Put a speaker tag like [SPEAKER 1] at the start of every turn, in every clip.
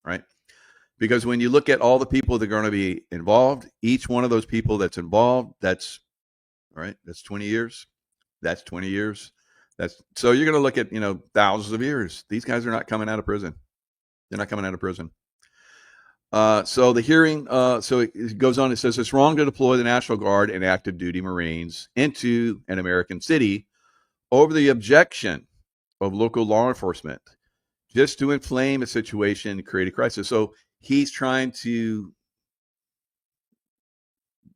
[SPEAKER 1] right? Because when you look at all the people that are going to be involved, each one of those people that's involved, that's right. That's 20 years. That's 20 years. That's so you're going to look at thousands of years. These guys are not coming out of prison. They're not coming out of prison. So the hearing, so it goes on. It says it's wrong to deploy the National Guard and active duty Marines into an American city over the objection of local law enforcement, just to inflame a situation and create a crisis. So he's trying to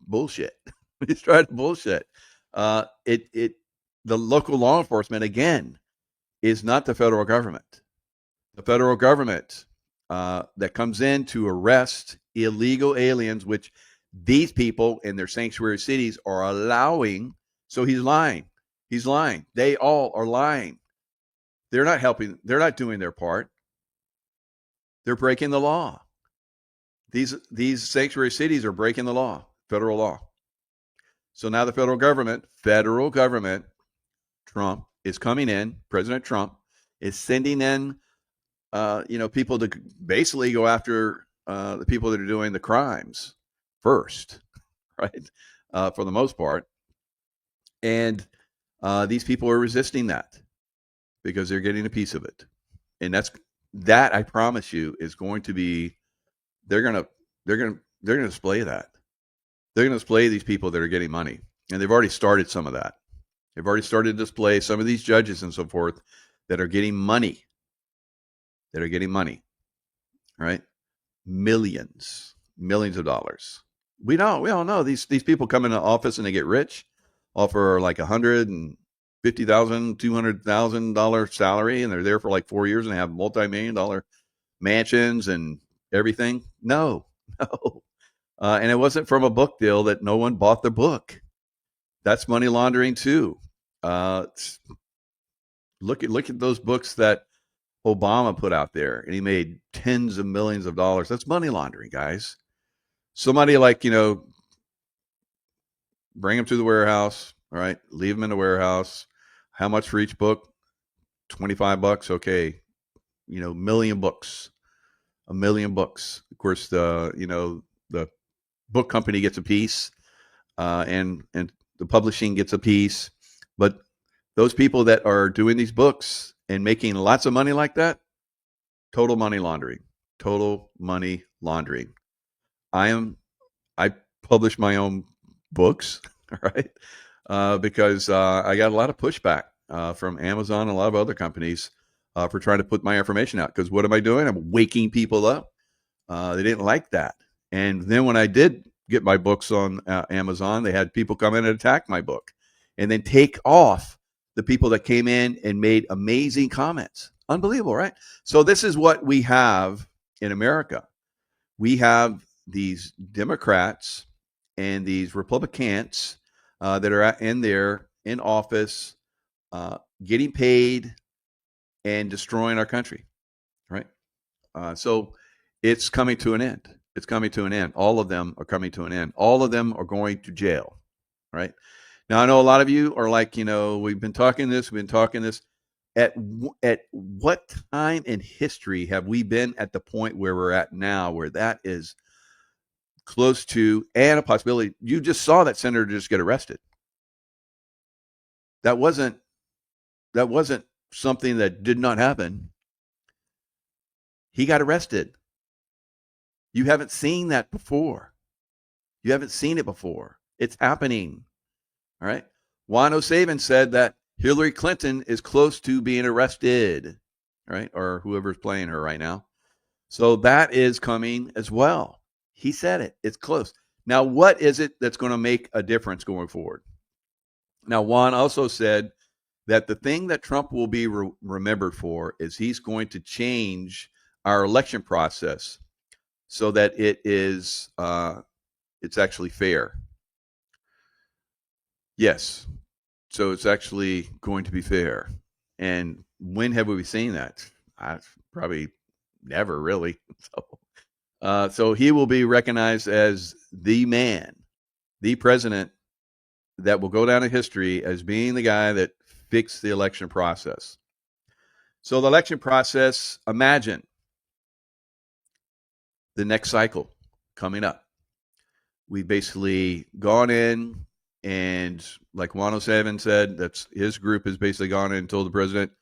[SPEAKER 1] bullshit. He's trying to bullshit. The local law enforcement again is not the federal government. The federal government that comes in to arrest illegal aliens, which these people in their sanctuary cities are allowing. So he's lying. He's lying. They all are lying. They're not helping. They're not doing their part. They're breaking the law. These sanctuary cities are breaking the law, federal law. So now the federal government, Trump is coming in. President Trump is sending in, people to basically go after the people that are doing the crimes first, right? For the most part, and these people are resisting that because they're getting a piece of it, and that I promise you is going to be. They're gonna display that. They're gonna display these people that are getting money, and they've already started some of that. They've already started to display some of these judges and so forth that are getting money. Right? Millions of dollars. We all know these people come into office and they get rich, offer like $150,000, $200,000 salary, and they're there for like 4 years and they have multi-million-dollar mansions and everything. No. And it wasn't from a book deal that no one bought the book. That's money laundering too. Look at those books that Obama put out there, and he made tens of millions of dollars. That's money laundering, guys. Somebody bring them to the warehouse, all right? Leave them in the warehouse. How much for each book? $25. Okay. Million books. A million books. Of course, the book company gets a piece, and the publishing gets a piece. But those people that are doing these books and making lots of money like that, total money laundering. I publish my own books, right? Because I got a lot of pushback from Amazon and a lot of other companies for trying to put my information out. Because what am I doing? I'm waking people up. They didn't like that. And then when I did get my books on Amazon, they had people come in and attack my book and then take off the people that came in and made amazing comments. Unbelievable, right? So this is what we have in America. We have these Democrats and these Republicans that are in office, getting paid and destroying our country, right? So it's coming to an end. It's coming to an end. All of them are coming to an end. All of them are going to jail, right? Now, I know a lot of you are like, we've been talking this. At what time in history have we been at the point where we're at now, where that is close to and a possibility? You just saw that senator just get arrested. That wasn't something that did not happen. He got arrested. You haven't seen that before. You haven't seen it before. It's happening. All right. Juan O'Savin said that Hillary Clinton is close to being arrested, right? Or whoever's playing her right now. So that is coming as well. He said it. It's close. Now, what is it that's going to make a difference going forward? Now, Juan also said that the thing that Trump will be remembered for is he's going to change our election process so that it's actually fair. Yes. So it's actually going to be fair. And when have we seen that? Probably never, really. So he will be recognized as the man, the president that will go down in history as being the guy that fixed the election process. So the election process, imagine the next cycle coming up. We've basically gone in and, like 107 said, that's his group has basically gone in and told the president,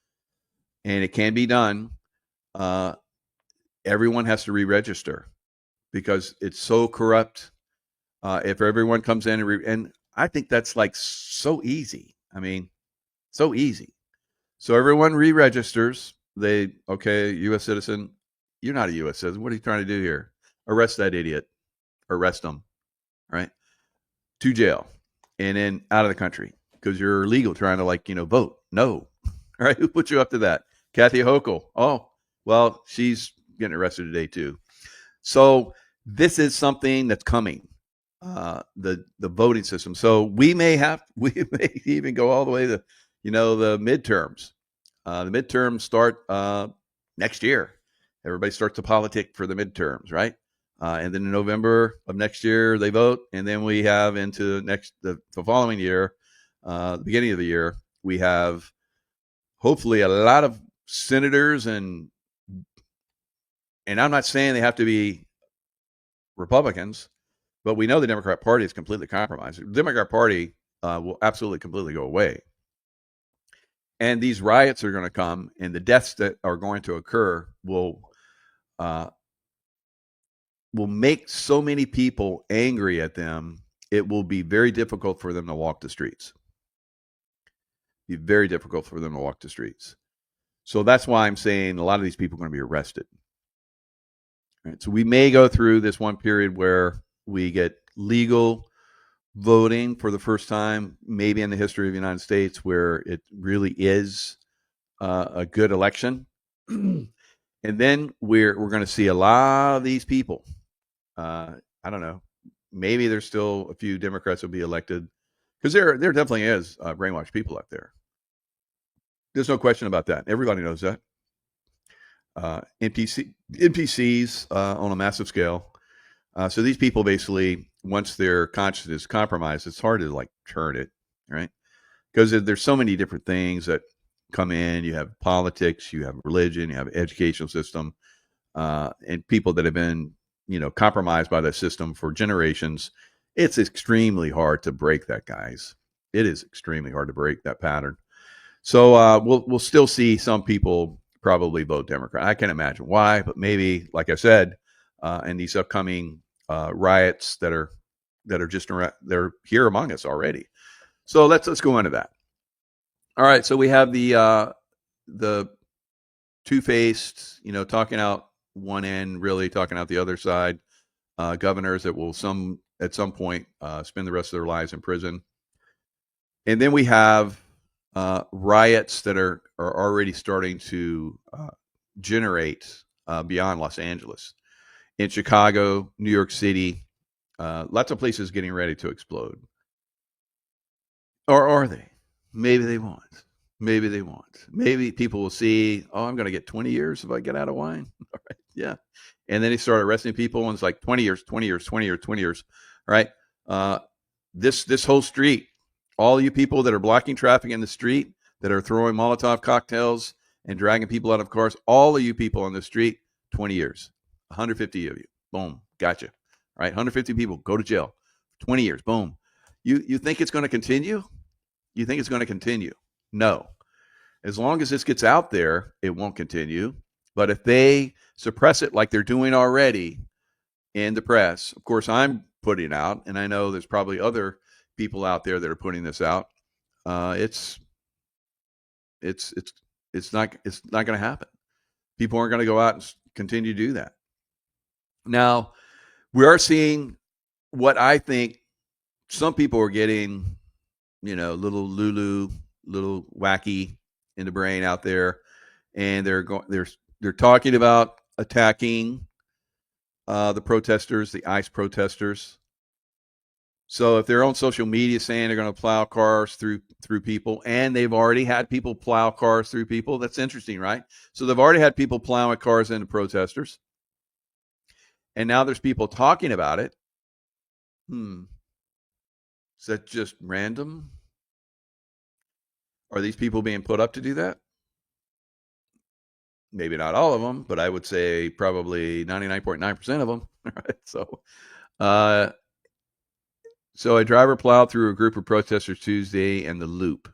[SPEAKER 1] and it can be done. Everyone has to re-register because it's so corrupt. If everyone comes in and I think that's like so easy. I mean, so easy. So everyone re-registers. Okay, U.S. citizen. You're not a U.S. citizen. What are you trying to do here? Arrest that idiot. Arrest him. Right to jail, and then out of the country because you're illegal trying to vote. No, all right. Who put you up to that? Kathy Hochul. Oh, well, she's getting arrested today too. So this is something that's coming. The voting system. So we may even go all the way to the midterms. The midterms start next year. Everybody starts to politic for the midterms, right? And then in November of next year they vote, and then we have into the following year, the beginning of the year, we have hopefully a lot of senators and I'm not saying they have to be Republicans, but we know the Democrat Party is completely compromised. The Democrat Party will absolutely completely go away. And these riots are going to come, and the deaths that are going to occur will make so many people angry at them. It will be very difficult for them to walk the streets. Be very difficult for them to walk the streets. So that's why I'm saying a lot of these people are going to be arrested. All right, so we may go through this one period where we get legal voting for the first time, maybe in the history of the United States, where it really is a good election. And then we're going to see a lot of these people. I don't know. Maybe there's still a few Democrats will be elected because there definitely is brainwashed people out there. There's no question about that. Everybody knows that. NPCs on a massive scale. So these people basically, once their consciousness is compromised, it's hard to turn it, right? Because there's so many different things that come in. You have politics, you have religion, you have educational system, and people that have been compromised by the system for generations. It's extremely hard to break that, guys. It is extremely hard to break that pattern. So we'll still see some people probably vote Democrat. I can't imagine why, but maybe, like I said, in these upcoming riots that are just around, they're here among us already. So let's go into that. All right. So we have the two-faced, talking out one end, really talking out the other side. Governors that will at some point spend the rest of their lives in prison, and then we have riots that are already starting to generate beyond Los Angeles, in Chicago, New York City, lots of places getting ready to explode. Or are they? Maybe they won't. Maybe they won't. Maybe people will see, oh, I'm going to get 20 years if I get out of wine. All right. Yeah. And then they start arresting people, and it's like 20 years, 20 years, 20 years, 20 years. All right. This whole street, all you people that are blocking traffic in the street, that are throwing Molotov cocktails and dragging people out of cars, all of you people on the street, 20 years, 150 of you. Boom. Gotcha. All right. 150 people go to jail. 20 years. Boom. You think it's going to continue? You think it's going to continue? No. As long as this gets out there, it won't continue. But if they suppress it like they're doing already in the press, of course, I'm putting it out, and I know there's probably other people out there that are putting this out. It's not going to happen. People aren't going to go out and continue to do that. Now, we are seeing what I think some people are getting, little Lulu, little wacky in the brain out there, and they're talking about attacking the protesters, the ICE protesters. So if they're on social media saying they're going to plow cars through people, and they've already had people plow cars through people, that's interesting, right? So they've already had people plowing cars into protesters, and now there's people talking about it. Is that just random? Are these people being put up to do that? maybe not all of them, but I would say probably 99.9% of them. Right? Uh, so a driver plowed through a group of protesters Tuesday in the Loop,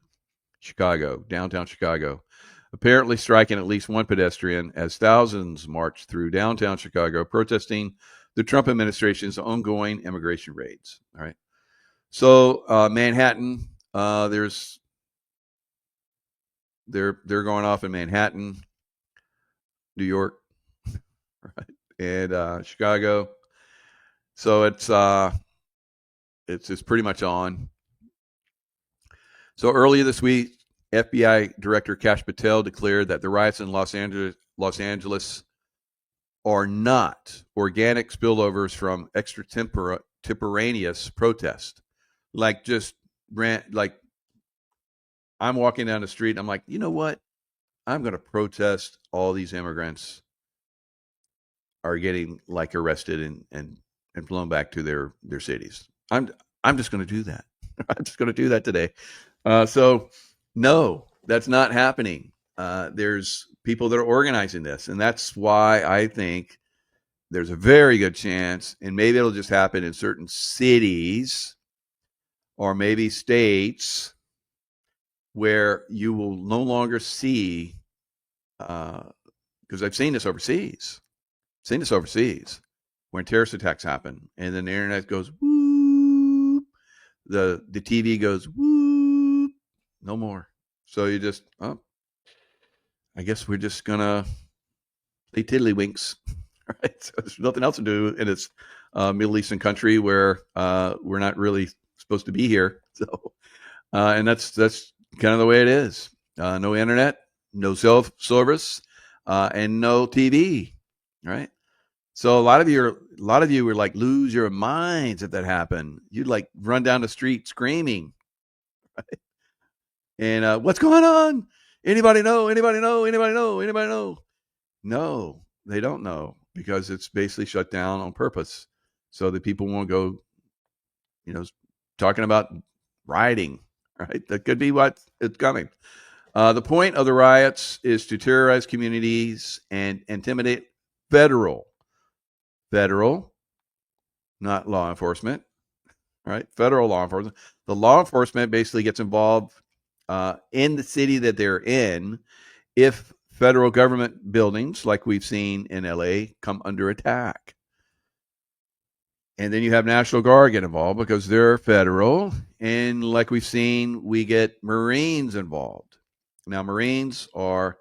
[SPEAKER 1] Chicago, downtown Chicago, apparently striking at least one pedestrian as thousands marched through downtown Chicago protesting the Trump administration's ongoing immigration raids. All right. So Manhattan, there's they're going off in Manhattan, New York, right, and Chicago. So it's pretty much on. So earlier this week, FBI Director Kash Patel declared that the riots in Los Angeles are not organic spillovers from extemporaneous protest. Like just like I'm walking down the street and I'm like, you know what? I'm going to protest all these immigrants are getting like arrested and flown back to their cities. I'm just going to do that. I'm just going to do that today. So no, that's not happening. There's people that are organizing this, and that's why I think there's a very good chance, and maybe it'll just happen in certain cities or maybe states where you will no longer see, because I've seen this overseas. When terrorist attacks happen, and then the internet goes whoop, the TV goes whoop, no more. So you just, I guess we're just gonna play tiddlywinks, right? So there's nothing else to do in this Middle Eastern country where we're not really supposed to be here. So, and that's kind of the way it is. No internet, no cell service, and no TV, right? So a lot of you were like lose your minds if that happened. You'd like run down the street screaming, right? And what's going on? Anybody know? Anybody know? Anybody know? Anybody know? No, they don't know because it's basically shut down on purpose so that people won't go, talking about rioting, right? That could be what it's coming. The point of the riots is to terrorize communities and intimidate federal, not law enforcement, right? Federal law enforcement. The law enforcement basically gets involved in the city that they're in if federal government buildings, like we've seen in LA, come under attack. And then you have National Guard get involved because they're federal. And like we've seen, we get Marines involved. Now, Marines are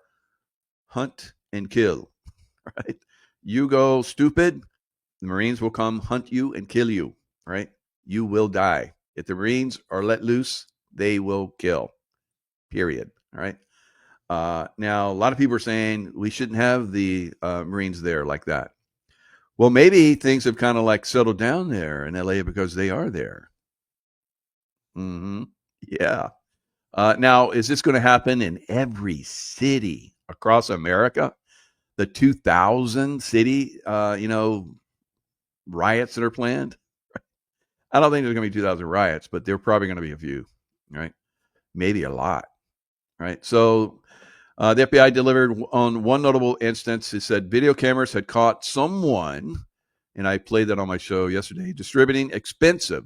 [SPEAKER 1] hunt and kill, right? You go stupid, the Marines will come hunt you and kill you, right? You will die. If the Marines are let loose, they will kill, period, all right? Now, a lot of people are saying we shouldn't have the Marines there like that. Well, maybe things have kind of like settled down there in LA because they are there. Mm-hmm. Yeah. Now, is this going to happen in every city across America? The 2000 city, riots that are planned? I don't think there's going to be 2,000 riots, but there are probably going to be a few, right? Maybe a lot, right? So the FBI delivered on one notable instance. It said video cameras had caught someone, and I played that on my show yesterday, distributing expensive,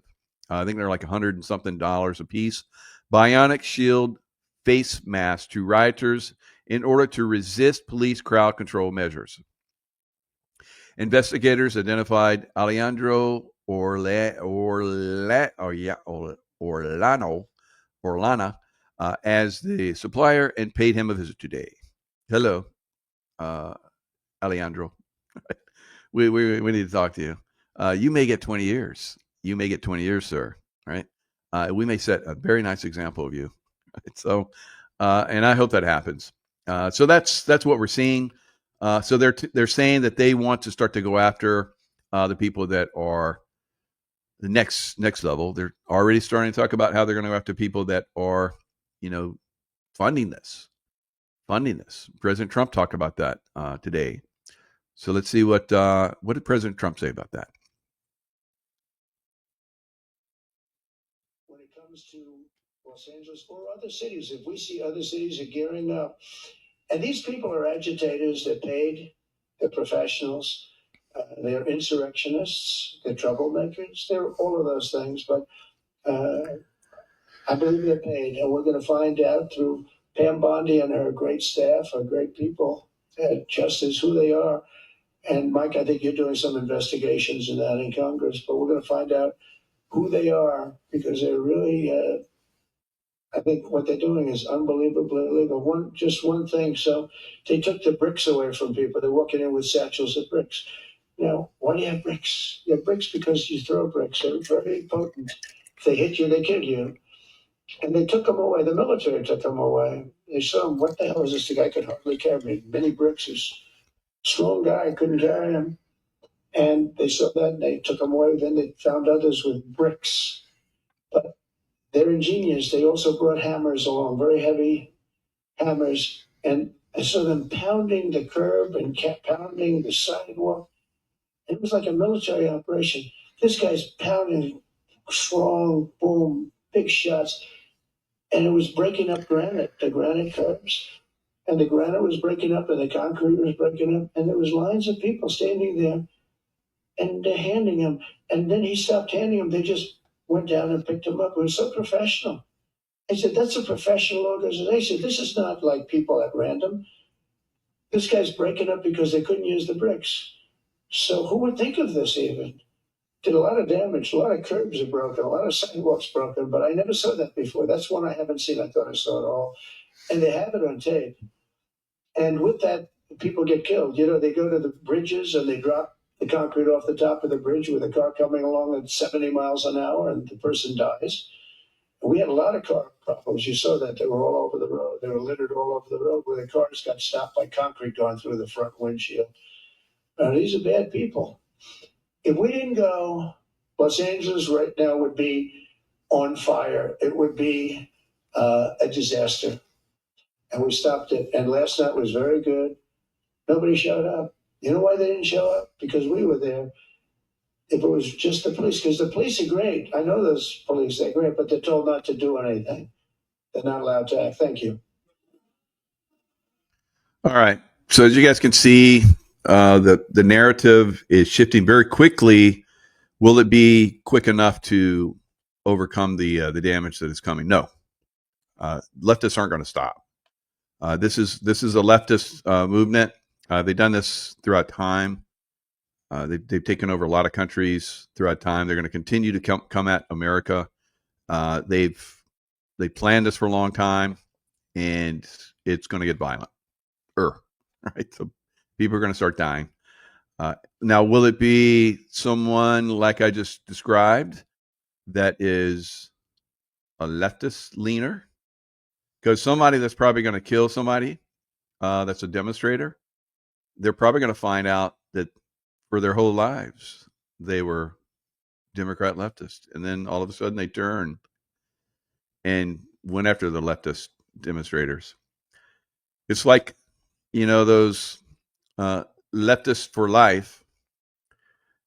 [SPEAKER 1] I think they're like $100 and something a piece, bionic shield face masks to rioters in order to resist police crowd control measures. Investigators identified Alejandro Orlana as the supplier and paid him a visit today. Hello, Alejandro. we need to talk to you. You may get 20 years. You may get 20 years, sir. Right? We may set a very nice example of you. Right? So, and I hope that happens. So that's what we're seeing. So they're saying that they want to start to go after the people that are the next level. They're already starting to talk about how they're going to go after people that are, funding this. President Trump talked about that today. So let's see what did President Trump say about that.
[SPEAKER 2] When it comes to Los Angeles or other cities, if we see other cities are gearing up And these people are agitators. They're paid. They're professionals. They're insurrectionists. They're troublemakers. They're all of those things. But I believe they're paid, and we're going to find out through Pam Bondi and her great staff, her great people, just as who they are. And Mike, I think you're doing some investigations in that in Congress, but we're going to find out who they are because they're really. I think what they're doing is unbelievably illegal. Just one thing. So they took the bricks away from people. They're walking in with satchels of bricks. Now, why do you have bricks? You have bricks because you throw bricks. They're very potent. If they hit you, they kill you. And they took them away. The military took them away. They saw him. What the hell is this? The guy could hardly carry many bricks. He's a strong guy, couldn't carry them. And they saw that and they took them away. Then they found others with bricks. But they're ingenious. They also brought hammers along, very heavy hammers. And I saw them pounding the curb and kept pounding the sidewalk. It was like a military operation. This guy's pounding strong, boom, big shots. And it was breaking up granite, the granite curbs. And the granite was breaking up and the concrete was breaking up. And there was lines of people standing there and they're handing him. And then he stopped handing them. They just went down and picked him up. It was so professional. I said, that's a professional organization. This is not like people at random. This guy's breaking up because they couldn't use the bricks. So who would think of this even? Did a lot of damage. A lot of curbs are broken. A lot of sidewalks broken. But I never saw that before. That's one I haven't seen. I thought I saw it all. And they have it on tape. And with that, people get killed. You know, they go to the bridges and they drop the concrete off the top of the bridge with a car coming along at 70 miles an hour and the person dies. We had a lot of car problems. You saw that. They were all over the road. They were littered all over the road where the cars got stopped by concrete going through the front windshield. These are bad people. If we didn't go, Los Angeles right now would be on fire. It would be a disaster. And we stopped it. And last night was very good. Nobody showed up. You know why they didn't show up? Because we were there. If it was just the police, because the police are great. I know those police, they're great, but they're told not to do anything. They're not allowed to act. Thank you.
[SPEAKER 1] All right. So as you guys can see, the narrative is shifting very quickly. Will it be quick enough to overcome the damage that is coming? No. Leftists aren't going to stop. This is a leftist movement. They've done this throughout time. They've taken over a lot of countries throughout time. They're going to continue to come at America. They planned this for a long time, and it's going to get violent. Right? So people are going to start dying. Now, will it be someone like I just described that is a leftist leaner? Because somebody that's probably going to kill somebody that's a demonstrator, they're probably going to find out that for their whole lives they were Democrat leftist, and then all of a sudden they turn and went after the leftist demonstrators. It's like, you know, those leftists for life,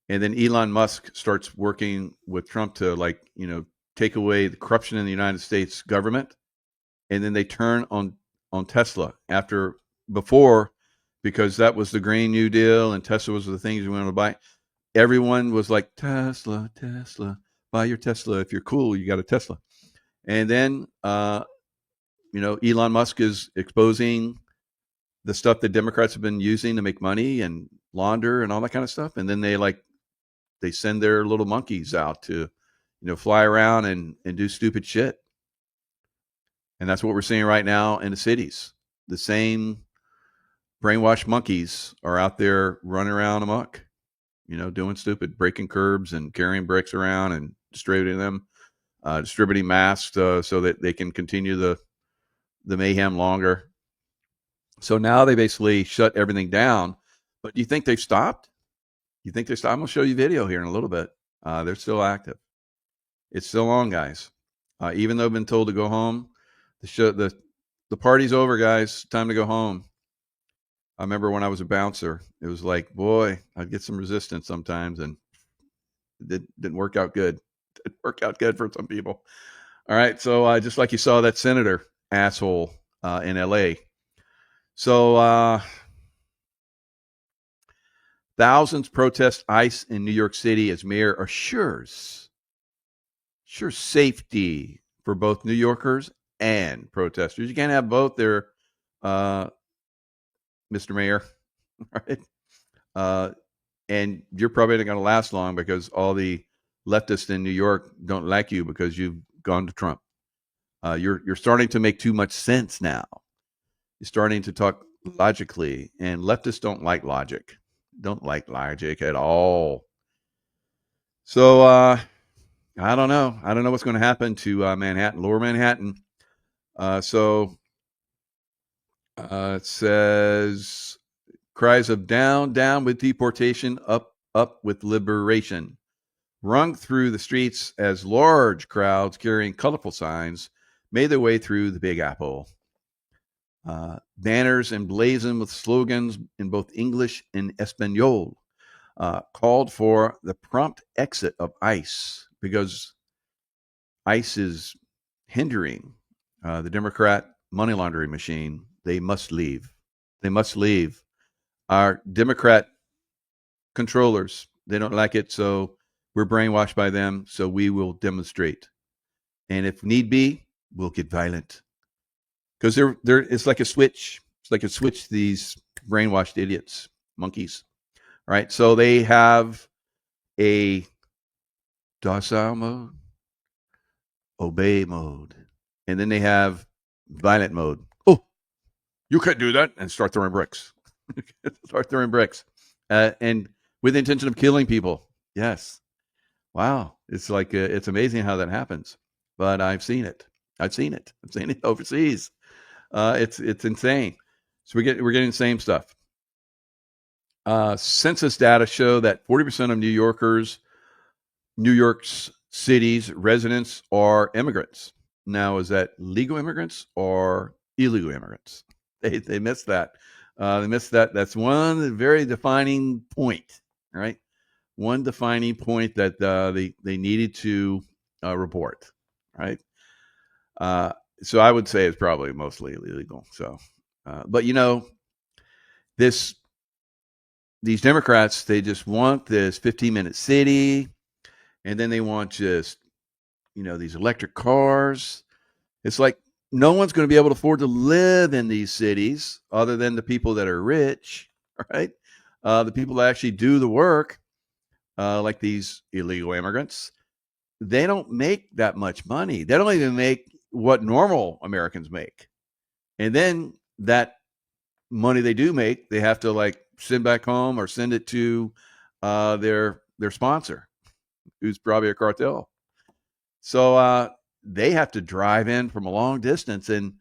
[SPEAKER 1] and then Elon Musk starts working with Trump to, like, you know, take away the corruption in the United States government, and then they turn on Tesla before, because that was the Green New Deal and Tesla was the things you wanted to buy. Everyone was like, Tesla, buy your Tesla. If you're cool, you got a Tesla. And then, you know, Elon Musk is exposing the stuff that Democrats have been using to make money and launder and all that kind of stuff. And then they send their little monkeys out to, you know, fly around and do stupid shit. And that's what we're seeing right now in the cities. The same brainwashed monkeys are out there running around amok, you know, doing stupid, breaking curbs and carrying bricks around and distributing them, distributing masks so that they can continue the mayhem longer. So now they basically shut everything down. But do you think they've stopped? I'm going to show you video here in a little bit. They're still active. It's still on, guys. Even though I've been told to go home, the party's over, guys. Time to go home. I remember when I was a bouncer, it was like, boy, I'd get some resistance sometimes, and it didn't work out good. It worked out good for some people. All right, so just like you saw that senator asshole in L.A., So thousands protest ICE in New York City as mayor assures safety for both New Yorkers and protesters. You can't have both there, Mr. Mayor, right? And you're probably not going to last long because all the leftists in New York don't like you because you've gone to Trump. You're starting to make too much sense now. You're starting to talk logically, and leftists don't like logic. Don't like logic at all. So I don't know. I don't know what's going to happen to Manhattan, Lower Manhattan. So it says cries of down, down with deportation, up, up with liberation, rung through the streets as large crowds carrying colorful signs made their way through the Big Apple. Banners emblazoned with slogans in both English and Espanol called for the prompt exit of ICE because ICE is hindering the Democrat money laundering machine. They must leave. They must leave. Our Democrat controllers, they don't like it, so we're brainwashed by them, so we will demonstrate. And if need be, we'll get violent. Because it's like a switch. It's like a switch, these brainwashed idiots, monkeys. Right? So they have a docile mode, obey mode, and then they have violent mode. Oh, you can't do that, and start throwing bricks. Start throwing bricks, and with the intention of killing people. Yes, wow, it's like it's amazing how that happens. But I've seen it. I've seen it overseas. It's insane. So we're getting the same stuff. Census data show that 40% of New York's city's residents are immigrants. Now, is that legal immigrants or illegal immigrants? They missed that. They missed that. That's one very defining point, right? One defining point that they needed to report, right? So I would say it's probably mostly illegal. So, but these Democrats, they just want this 15-minute city, and then they want just these electric cars. It's like no one's going to be able to afford to live in these cities other than the people that are rich, right? The people that actually do the work, like these illegal immigrants, they don't make that much money. They don't even make what normal Americans make. And then that money they do make, they have to like send back home or send it to their sponsor, who's probably a cartel. So they have to drive in from a long distance, and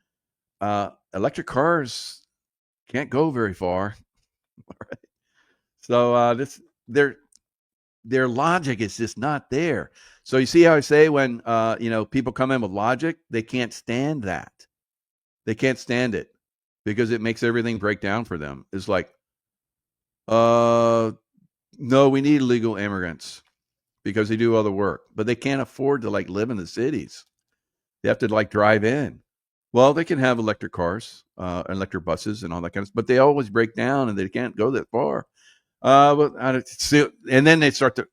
[SPEAKER 1] electric cars can't go very far. Right? So their logic is just not there. So you see how I say when people come in with logic, they can't stand that. They can't stand it because it makes everything break down for them. It's like, no, we need illegal immigrants because they do all the work, but they can't afford to like live in the cities. They have to like drive in. Well, they can have electric cars, electric buses, and all that kind of stuff, but they always break down and they can't go that far. And then they start to,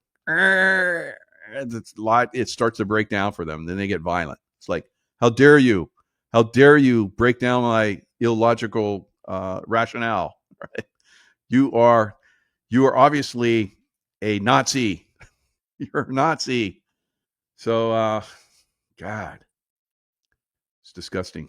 [SPEAKER 1] it starts to break down for them. Then they get violent. It's like, how dare you? How dare you break down my illogical rationale? Right? You are obviously a Nazi. You're a Nazi. So, God, it's disgusting.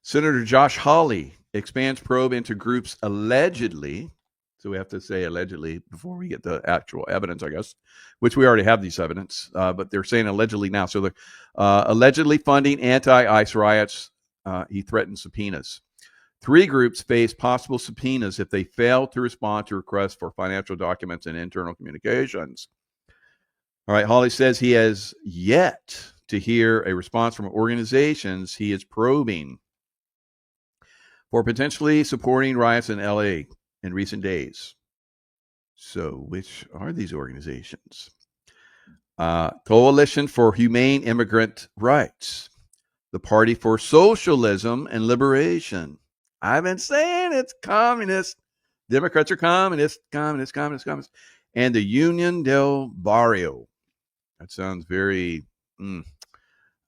[SPEAKER 1] Senator Josh Hawley expands probe into groups allegedly. So we have to say allegedly before we get the actual evidence, I guess, which we already have these evidence, but they're saying allegedly now. So they're allegedly funding anti-ICE riots. He threatened subpoenas. 3 groups face possible subpoenas if they fail to respond to requests for financial documents and internal communications. All right, Hawley says he has yet to hear a response from organizations he is probing for potentially supporting riots in LA in recent days. So which are these organizations? Coalition for Humane Immigrant Rights, the Party for Socialism and Liberation, I've been saying it's communist. Democrats are communist. And the Union del Barrio. That sounds very, I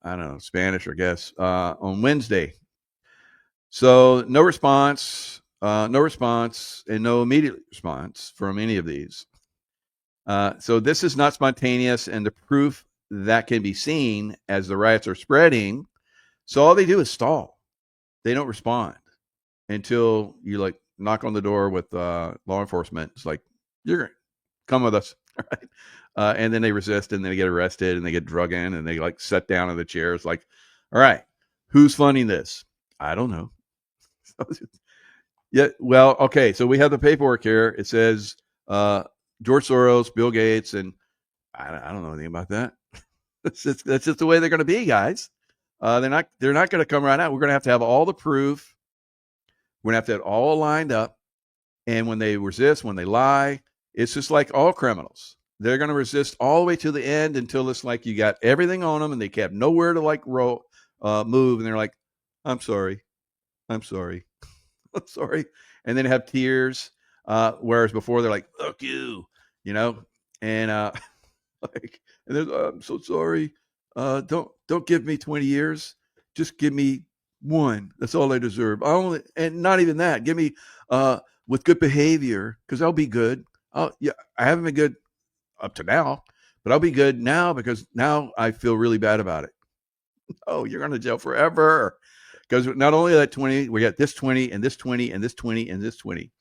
[SPEAKER 1] don't know, Spanish, I guess, on Wednesday. So no response, and no immediate response from any of these. So this is not spontaneous, and the proof that can be seen as the riots are spreading. So all they do is stall. They don't respond until you like knock on the door with law enforcement. It's like, you're going to come with us. Right? And then they resist, and then they get arrested, and they get drug in, and they like sit down in the chairs. Like, all right, who's funding this? I don't know. Yeah, well, okay. So we have the paperwork here. It says George Soros, Bill Gates, and I don't know anything about that. That's just the way they're going to be, guys. They're not going to come right out. We're going to have all the proof. We're going to have it all lined up. And when they resist, when they lie, it's just like all criminals. They're going to resist all the way to the end until it's like you got everything on them and they have nowhere to like move. And they're like, I'm sorry. I'm sorry. And then have tears. Whereas before they're like, fuck you, and like, and then I'm so sorry. Don't give me 20 years. Just give me one. That's all I deserve. And not even that. Give me with good behavior, because I'll be good. I haven't been good up to now, but I'll be good now because now I feel really bad about it. Oh, you're going to jail forever. Because not only that 20, we got this 20 and this 20 and this 20 and this 20.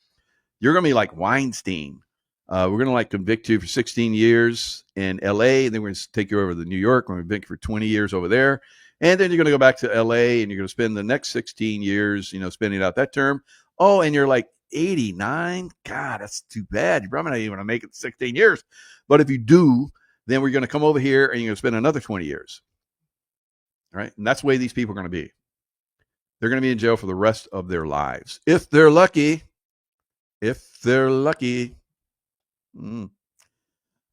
[SPEAKER 1] You're going to be like Weinstein. We're going to like convict you for 16 years in LA, and then we're going to take you over to New York. We're going to convict you for 20 years over there. And then you're going to go back to LA, and you're going to spend the next 16 years, spending out that term. Oh, and you're like 89. God, that's too bad. You're probably not even going to make it 16 years. But if you do, then we're going to come over here and you're going to spend another 20 years. All right. And that's the way these people are going to be. They're going to be in jail for the rest of their lives. If they're lucky. All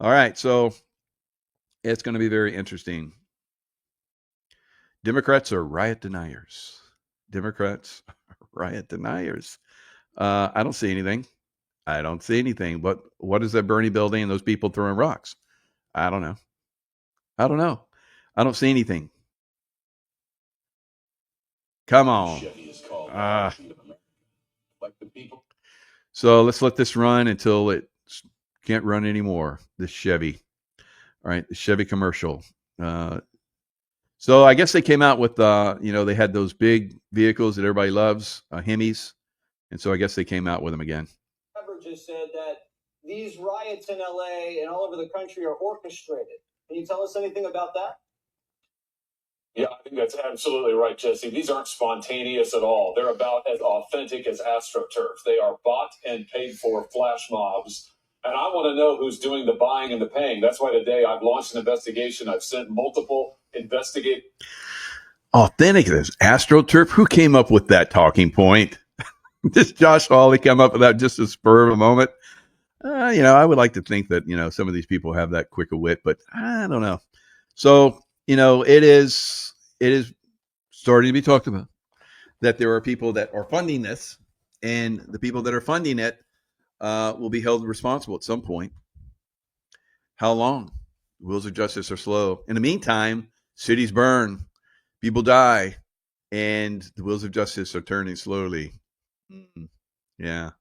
[SPEAKER 1] right. So it's going to be very interesting. Democrats are riot deniers. I don't see anything. But what is that Bernie building and those people throwing rocks? I don't know. I don't see anything. Come on. So let's let this run until it can't run anymore. This Chevy. All right. The Chevy commercial. So I guess they came out with, they had those big vehicles that everybody loves, Hemis. And so I guess they came out with them again.
[SPEAKER 3] Just said that these riots in LA and all over the country are orchestrated. Can you tell us anything about that?
[SPEAKER 4] Yeah, I think that's absolutely right, Jesse. These aren't spontaneous at all. They're about as authentic as AstroTurf. They are bought and paid for flash mobs. And I want to know who's doing the buying and the paying. That's why today I've launched an investigation. I've sent multiple investigators.
[SPEAKER 1] Authentic as AstroTurf? Who came up with that talking point? This Josh Hawley come up with that just a spur of a moment? I would like to think that, some of these people have that quick a wit, but I don't know. So, it is starting to be talked about that there are people that are funding this, and the people that are funding it will be held responsible at some point. How long? Wheels of justice are slow. In the meantime, cities burn, people die, and the wheels of justice are turning slowly. Yeah.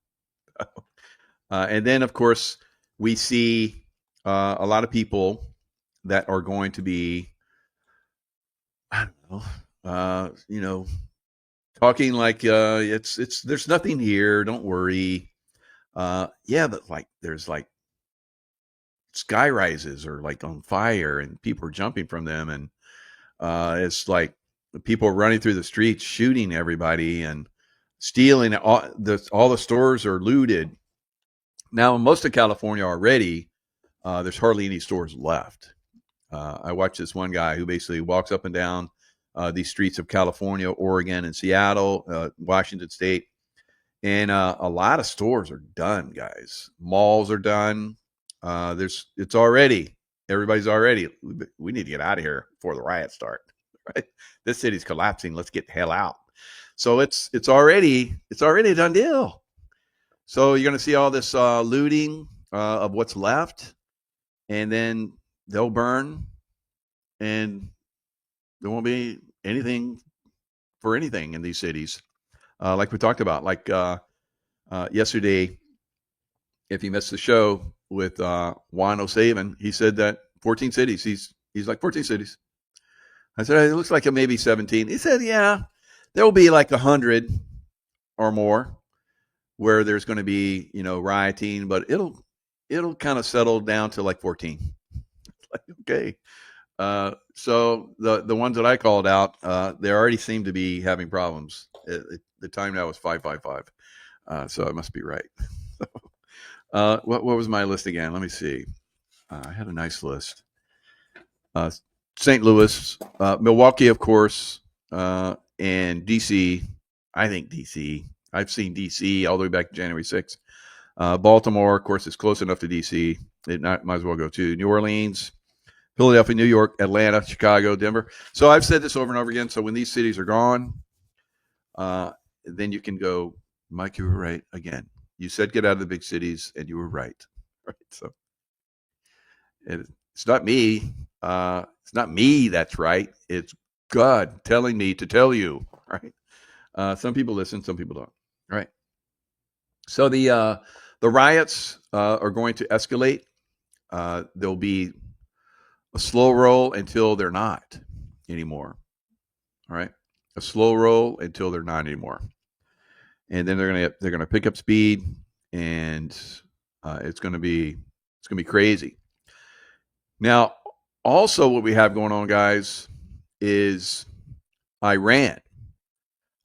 [SPEAKER 1] And then, of course, we see a lot of people that are going to be, I don't know, talking like it's there's nothing here. Don't worry. But like there's like sky rises are like on fire and people are jumping from them, and it's like people are running through the streets shooting everybody and stealing. All the stores are looted. Now in most of California already, there's hardly any stores left. I watched this one guy who basically walks up and down these streets of California, Oregon, and Seattle, Washington State. And a lot of stores are done, guys. Malls are done. Everybody's already, we need to get out of here before the riots start, right? This city's collapsing. Let's get the hell out. So it's already a done deal. So you're going to see all this looting of what's left, and then they'll burn, and there won't be anything for anything in these cities. Like we talked about, like yesterday, if you missed the show with Juan O'Savin, he said that 14 cities. He's like 14 cities. I said, it looks like it may be 17. He said, yeah, there will be like 100 or more where there's going to be, rioting, but it'll kind of settle down to like 14. Like, okay. So the ones that I called out, they already seem to be having problems. The time now was 555. So I must be right. What was my list again? Let me see. I had a nice list. St. Louis, Milwaukee, of course, and DC. I think DC. I've seen DC all the way back to January 6th. Baltimore, of course, is close enough to DC. It might as well go to New Orleans, Philadelphia, New York, Atlanta, Chicago, Denver. So I've said this over and over again. So when these cities are gone, then you can go, Mike, you were right again. You said get out of the big cities, and you were right. Right. So it's not me. It's not me that's right. It's God telling me to tell you. Right. Some people listen, some people don't. Right. So the riots are going to escalate. There'll be a slow roll until they're not anymore. All right. A slow roll until they're not anymore. And then they're gonna pick up speed, and it's gonna be crazy. Now, also what we have going on, guys, is Iran.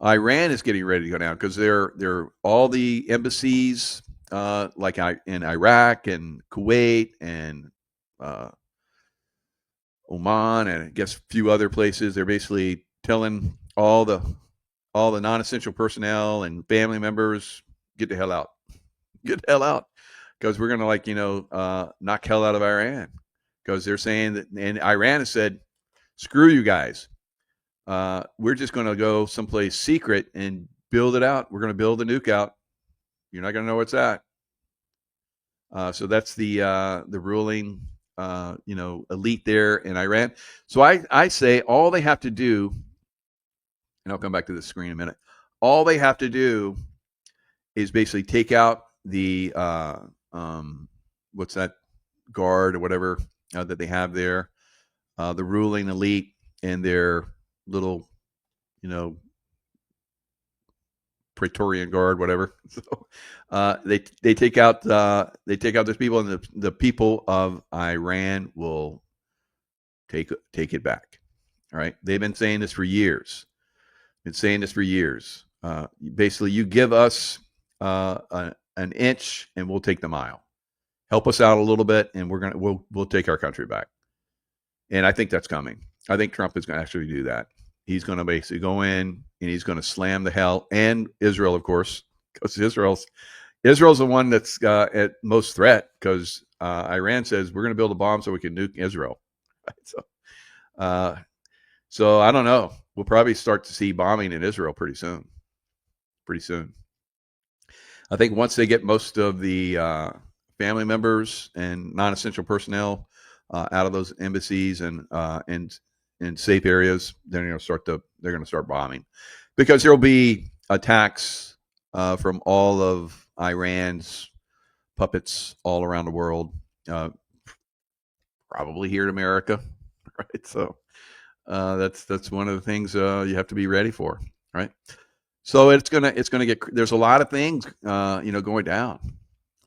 [SPEAKER 1] Iran is getting ready to go down because they're all the embassies, like in Iraq and Kuwait and Oman, and I guess a few other places. They're basically telling all the non-essential personnel and family members, get the hell out. Get the hell out. Because we're going to knock hell out of Iran. Because they're saying that, and Iran has said, screw you guys. We're just going to go someplace secret and build it out. We're going to build the nuke out. You're not going to know what's at. So that's the ruling, elite there in Iran. So I say all they have to do, and I'll come back to the screen in a minute. All they have to do is basically take out the what's that, guard or whatever that they have there, the ruling elite and their little, Praetorian Guard, whatever. So they take out those people, and the people of Iran will take it back. All right, they've been saying this for years. Basically, you give us an inch, and we'll take the mile. Help us out a little bit, and we'll take our country back. And I think that's coming. I think Trump is going to actually do that. He's going to basically go in, and he's going to slam the hell, and Israel, of course, because Israel's the one that's at most threat, because Iran says we're going to build a bomb so we can nuke Israel. So I don't know. We'll probably start to see bombing in Israel pretty soon. I think once they get most of the family members and non-essential personnel out of those embassies and in safe areas, they're going to start bombing, because there'll be attacks from all of Iran's puppets all around the world, probably here in America, right? So that's one of the things you have to be ready for, right? So it's gonna get. There's a lot of things going down.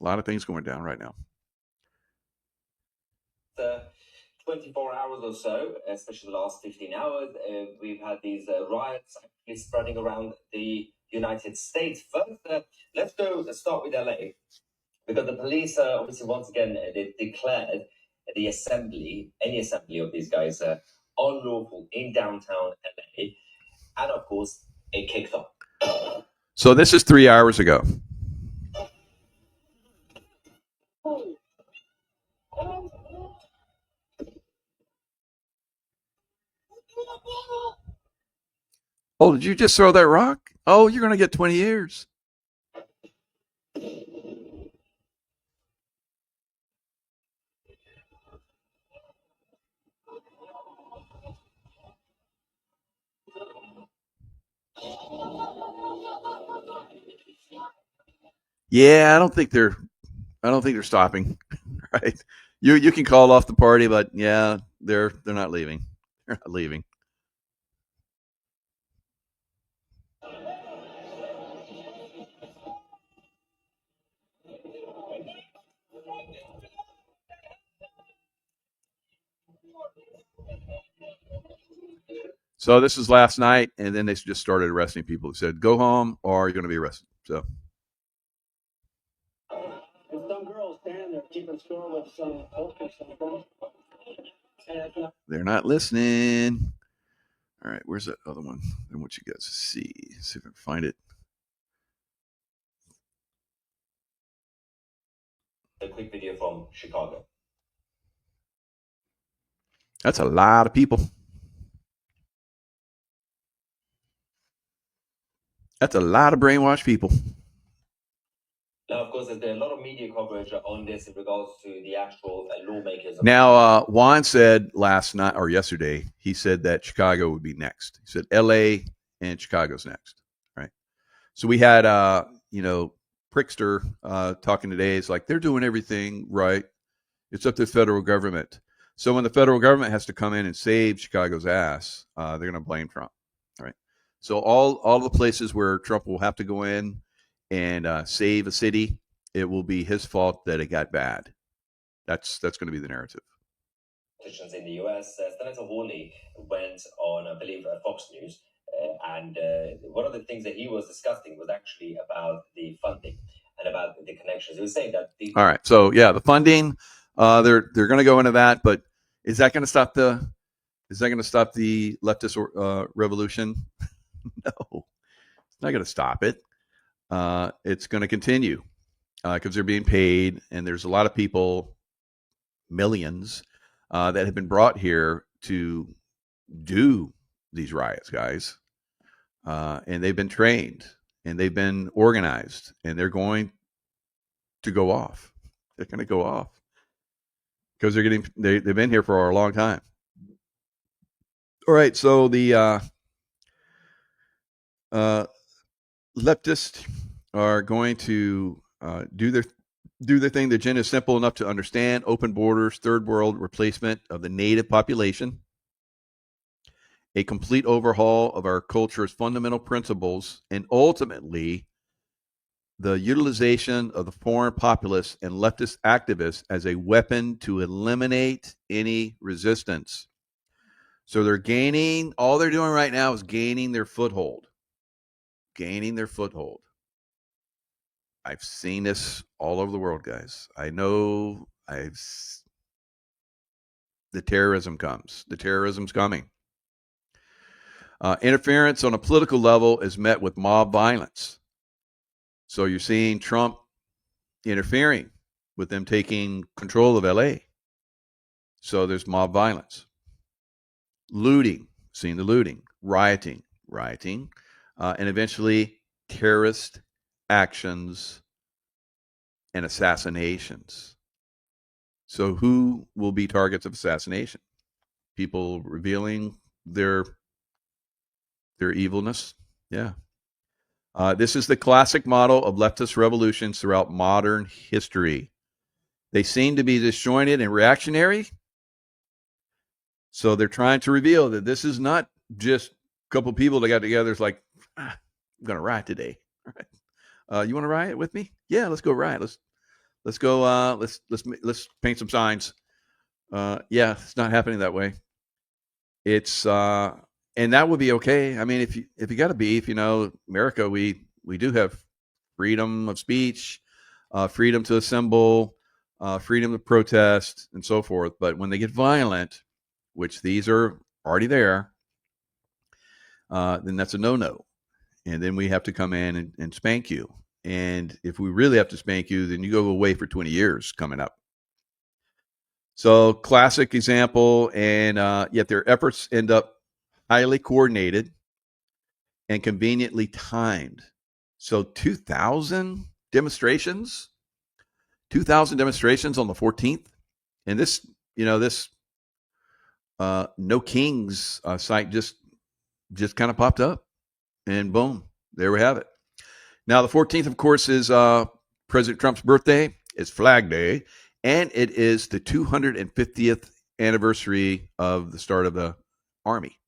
[SPEAKER 1] A lot of things going down right now.
[SPEAKER 5] 24 hours or so, especially the last 15 hours, we've had these riots actually spreading around the United States. First, let's start with LA, because the police obviously once again they declared any assembly of these guys unlawful in downtown LA, and of course it kicked off.
[SPEAKER 1] So this is 3 hours ago. Oh, did you just throw that rock? Oh, you're going to get 20 years. Yeah, I don't think they're stopping. Right? You can call off the party, but yeah, they're not leaving. They're not leaving. So this is last night, and then they just started arresting people who said, "Go home, or you're going to be arrested." So
[SPEAKER 3] And some girls standing there keeping score with some focus and things. And
[SPEAKER 1] they're not listening. All right, where's that other one? I want you guys to see. See if I can find it.
[SPEAKER 5] A quick video from Chicago.
[SPEAKER 1] That's a lot of people. That's a lot of brainwashed people.
[SPEAKER 5] Now, of course, there's been a lot of media coverage on this in regards to the actual lawmakers.
[SPEAKER 1] Now, Juan said last night or yesterday, he said that Chicago would be next. He said LA and Chicago's next, right? So we had, Prickster talking today. It's like they're doing everything right. It's up to the federal government. So when the federal government has to come in and save Chicago's ass, they're going to blame Trump, right? So all the places where Trump will have to go in and save a city, it will be his fault that it got bad. That's going to be the narrative.
[SPEAKER 5] Politicians in the US, Senator Hawley went on, I believe, Fox News, and one of the things that he was discussing was actually about the funding and about the connections. He was saying that
[SPEAKER 1] all right, so yeah, the funding, they're going to go into that, but is that going to stop the leftist revolution? No, it's not going to stop it. It's going to continue because they're being paid, and there's a lot of people, millions, that have been brought here to do these riots, guys, and they've been trained and they've been organized, and they're going to go off. They're going to go off because they've been here for a long time. All right, so the leftists are going to do their thing. The agenda is simple enough to understand: open borders, third world replacement of the native population, a complete overhaul of our culture's fundamental principles, and ultimately the utilization of the foreign populace and leftist activists as a weapon to eliminate any resistance. So they're all they're doing right now is gaining their foothold. I've seen this all over the world, guys. I know the terrorism's coming. Interference on a political level is met with mob violence. So you're seeing Trump interfering with them taking control of LA. So there's mob violence. Looting, seeing the looting, rioting, and eventually terrorist actions and assassinations. So who will be targets of assassination? People revealing their evilness? Yeah. This is the classic model of leftist revolutions throughout modern history. They seem to be disjointed and reactionary. So they're trying to reveal that this is not just a couple people that got together. It's like, I'm going to riot today. All right. You want to riot with me? Yeah, let's go riot. Let's go. Let's paint some signs. Yeah, it's not happening that way. It's and that would be okay. I mean, if you got a beef, America, we do have freedom of speech, freedom to assemble, freedom to protest, and so forth. But when they get violent, which these are already there, then that's a no-no. And then we have to come in and spank you. And if we really have to spank you, then you go away for 20 years coming up. So classic example, and yet their efforts end up highly coordinated and conveniently timed. So 2,000 demonstrations on the 14th. And this, this No Kings site just kind of popped up, and boom, there we have it. Now, the 14th, of course, is President Trump's birthday. It's Flag Day, and it is the 250th anniversary of the start of the Army,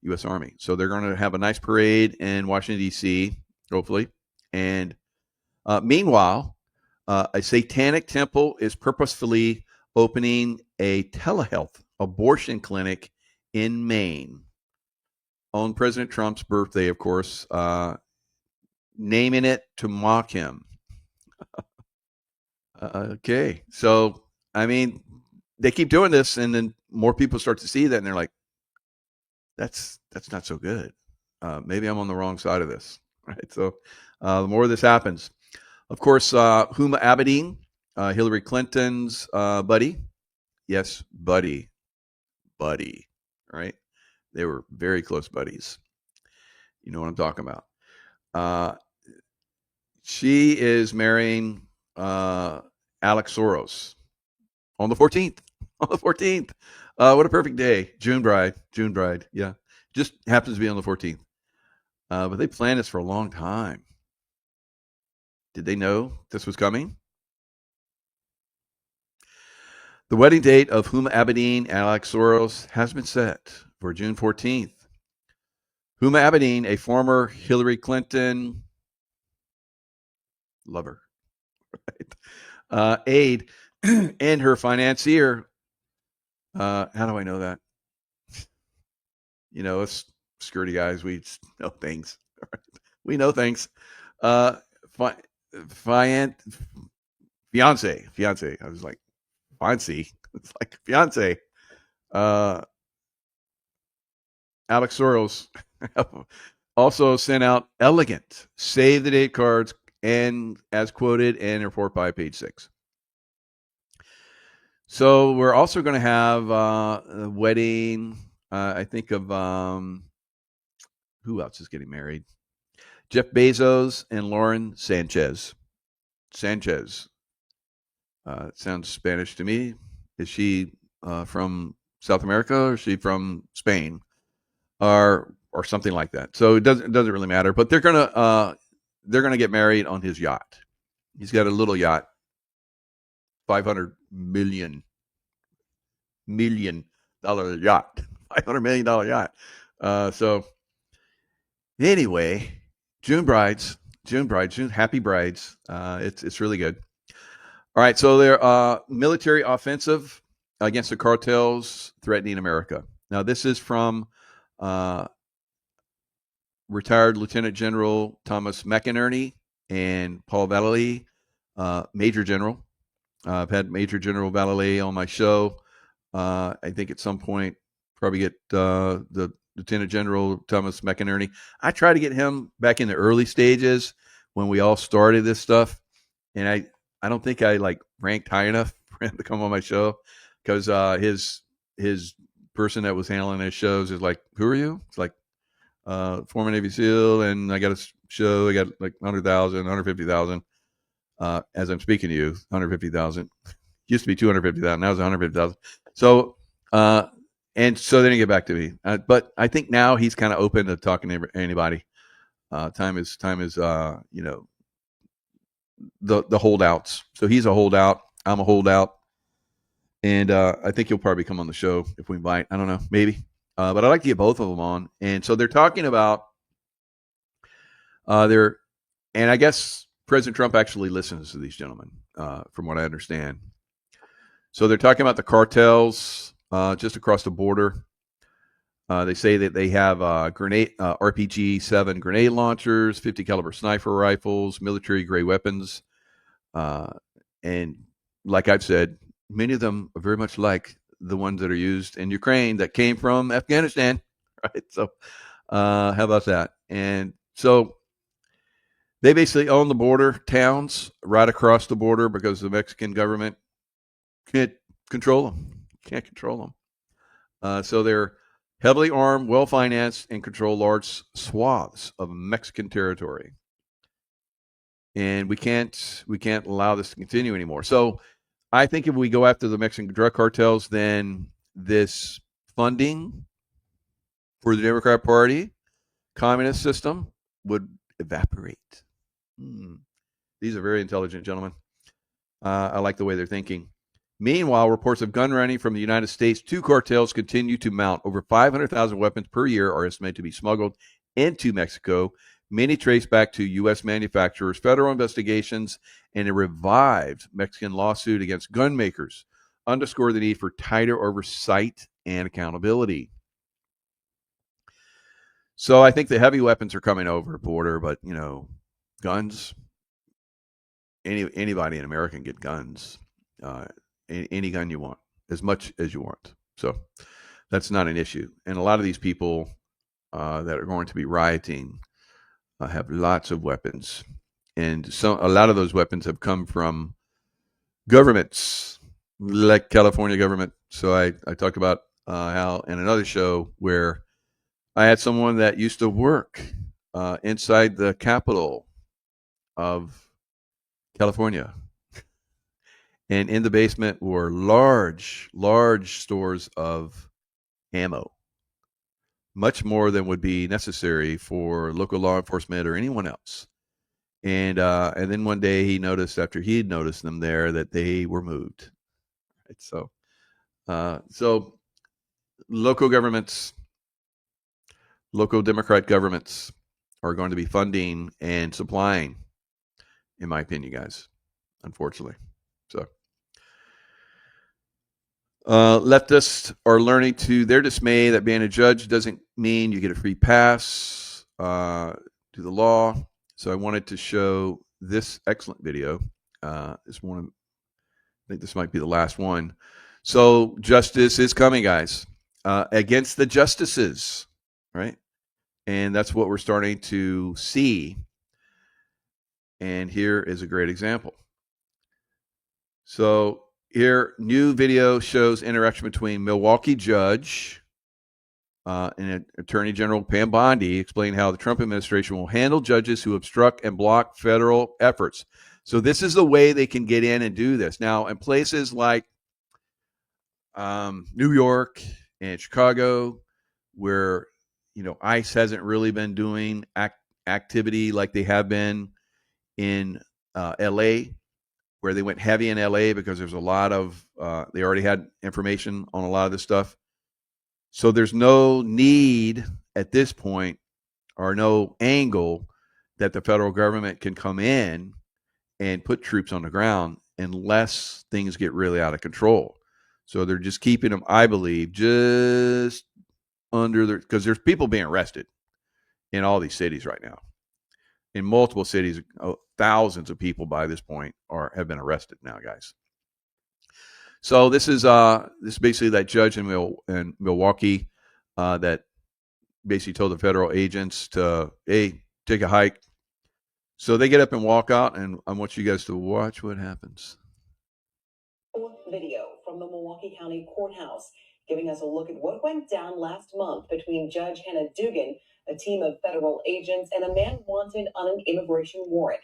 [SPEAKER 1] U.S. Army. So they're going to have a nice parade in Washington, D.C., hopefully. And meanwhile, a satanic temple is purposefully opening a telehealth abortion clinic in Maine on President Trump's birthday, of course, naming it to mock him. Okay. So, I mean, they keep doing this, and then more people start to see that, and they're like, that's not so good. Maybe I'm on the wrong side of this. Right. So the more this happens, of course, Huma Abedin, Hillary Clinton's buddy. Yes, buddy. Right. They were very close buddies. You know what I'm talking about. She is marrying Alex Soros on the 14th. On the 14th. What a perfect day. June bride. Yeah. Just happens to be on the 14th. But they planned this for a long time. Did they know this was coming? The wedding date of Huma Abedin and Alex Soros has been set for June 14th. Huma Abedin, a former Hillary Clinton lover, right? Aide, and her financier. How do I know that? Us security guys, we know things. Right? We know things. Fiance. I was like, fancy. It's like fiance. Alex Soros also sent out elegant save the date cards, and as quoted in report by page 6. So we're also going to have a wedding. I think of who else is getting married? Jeff Bezos and Lauren Sanchez. Sounds Spanish to me. Is she from South America, or is she from Spain, or something like that? So it doesn't really matter. But they're gonna get married on his yacht. He's got a little yacht, $500 million yacht, $500 million yacht. So anyway, June happy brides. It's really good. All right, so their military offensive against the cartels threatening America. Now, this is from retired Lieutenant General Thomas McInerney and Paul Vallely, Major General. I've had Major General Vallely on my show. I think at some point probably get the Lieutenant General Thomas McInerney. I try to get him back in the early stages when we all started this stuff, and I don't think I ranked high enough for him to come on my show, because his person that was handling his shows is like, who are you? It's like former Navy SEAL, and I got a show. I got like 100,000, 150,000. As I'm speaking to you, 150,000. Used to be 250,000. Now it's 150,000. So, and so they didn't get back to me. But I think now he's kind of open to talking to anybody. Time is the holdouts. So he's a holdout. I'm a holdout. And I think he'll probably come on the show if we invite. I don't know, maybe. But I'd like to get both of them on. And so they're talking about and I guess President Trump actually listens to these gentlemen, from what I understand. So they're talking about the cartels just across the border. They say that they have RPG-7 grenade launchers, 50 caliber sniper rifles, military grade weapons. And like I've said, many of them are very much like the ones that are used in Ukraine that came from Afghanistan. Right. So how about that? And so they basically own the border towns right across the border because the Mexican government can't control them. So they're heavily armed, well-financed, and control large swaths of Mexican territory. And we can't allow this to continue anymore. So I think if we go after the Mexican drug cartels, then this funding for the Democrat Party, communist system, would evaporate. These are very intelligent gentlemen. I like the way they're thinking. Meanwhile, reports of gun running from the United States to cartels continue to mount. Over 500,000 weapons per year are estimated to be smuggled into Mexico, many traced back to U.S. manufacturers, federal investigations, and a revived Mexican lawsuit against gun makers underscore the need for tighter oversight and accountability. So I think the heavy weapons are coming over the border, but, guns, anybody in America can get guns, any gun you want, as much as you want. So that's not an issue. And a lot of these people that are going to be rioting have lots of weapons. And a lot of those weapons have come from governments, like California government. So I talked about how in another show where I had someone that used to work inside the capital of California. And in the basement were large stores of ammo, much more than would be necessary for local law enforcement or anyone else. And then one day he noticed, after he'd noticed them there, that they were moved. Right? So local governments, local Democrat governments are going to be funding and supplying, in my opinion, guys, unfortunately. So leftists are learning to their dismay that being a judge doesn't mean you get a free pass to the law. So I wanted to show this excellent video. I think this might be the last one. So justice is coming, guys, against the justices, right? And that's what we're starting to see. And here is a great example. So here, new video shows interaction between Milwaukee judge and Attorney General Pam Bondi explain how the Trump administration will handle judges who obstruct and block federal efforts. So this is the way they can get in and do this. Now, in places like New York and Chicago, where ICE hasn't really been doing activity like they have been in LA, where they went heavy in LA because there's a lot of they already had information on a lot of this stuff. So there's no need at this point, or no angle, that the federal government can come in and put troops on the ground unless things get really out of control. So they're just keeping them, I believe, just under there, because there's people being arrested in all these cities right now. In multiple cities, thousands of people by this point have been arrested now, guys. So this is basically that judge in Milwaukee that basically told the federal agents to, hey, take a hike. So they get up and walk out, and I want you guys to watch what happens.
[SPEAKER 6] Video from the Milwaukee County Courthouse giving us a look at what went down last month between Judge Hannah Dugan, a team of federal agents, and a man wanted on an immigration warrant.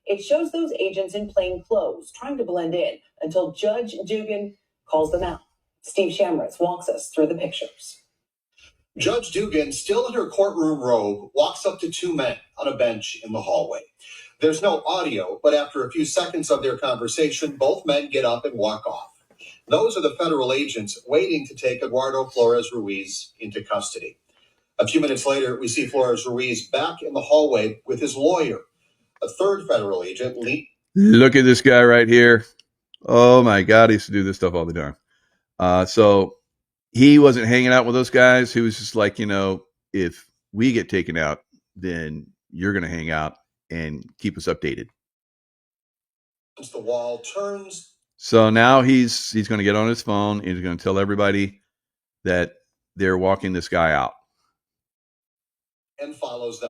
[SPEAKER 6] It shows those agents in plain clothes trying to blend in until Judge Dugan calls them out. Steve Shamritz walks us through the pictures.
[SPEAKER 7] Judge Dugan, still in her courtroom robe, walks up to two men on a bench in the hallway. There's no audio, but after a few seconds of their conversation, both men get up and walk off. Those are the federal agents waiting to take Eduardo Flores Ruiz into custody. A few minutes later, we see Flores Ruiz back in the hallway with his lawyer. A third federal agent, Lee.
[SPEAKER 1] Look at this guy right here. Oh my God, he used to do this stuff all the time. So he wasn't hanging out with those guys. He was just like, if we get taken out, then you're going to hang out and keep us updated.
[SPEAKER 7] The wall turns.
[SPEAKER 1] So now he's going to get on his phone. He's going to tell everybody that they're walking this guy out.
[SPEAKER 7] And follows them.